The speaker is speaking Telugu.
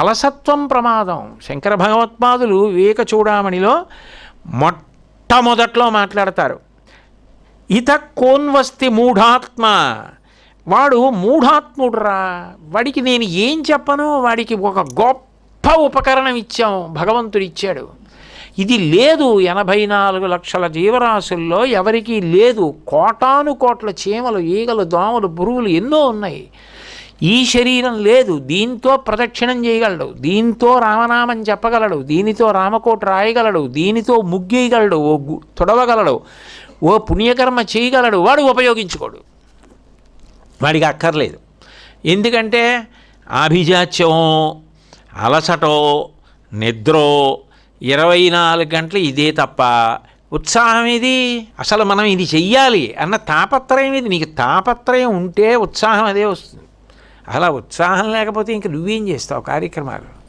అలసత్వం ప్రమాదం. శంకర భగవత్పాదులు వివేక చూడామణిలో మొట్టమొదట్లో మాట్లాడతారు, ఇత కోన్వస్తి మూఢాత్మ, వాడు మూఢాత్ముడురా, వాడికి నేను ఏం చెప్పను, వాడికి ఒక గొప్ప ఉపకరణం ఇచ్చాం, భగవంతుడు ఇచ్చాడు. ఇది లేదు 84 లక్షల జీవరాశుల్లో ఎవరికీ లేదు. కోటాను కోట్ల చీమలు, ఈగలు, దోమలు, పురుగులు ఎన్నో ఉన్నాయి. ఈ శరీరం లేదు, దీంతో ప్రదక్షిణం చేయగలడు, దీంతో రామనామం చెప్పగలడు, దీనితో రామకోట రాయగలడు, దీనితో ముగ్గేయగలడు, తొడవగలడు, ఓ పుణ్యకర్మ చేయగలడు. వాడు ఉపయోగించుకోడు, వాడికి అక్కర్లేదు. ఎందుకంటే ఆభిజాత్యమో, అలసటో, నిద్రో 24 గంటలు ఇదే తప్ప ఉత్సాహం ఇది. అసలు మనం ఇది చెయ్యాలి అన్న తాపత్రయం ఇది. నీకు తాపత్రయం ఉంటే ఉత్సాహం అదే వస్తుంది. అలా ఉత్సాహం లేకపోతే ఇంక నువ్వేం చేస్తావు కార్యక్రమాలు?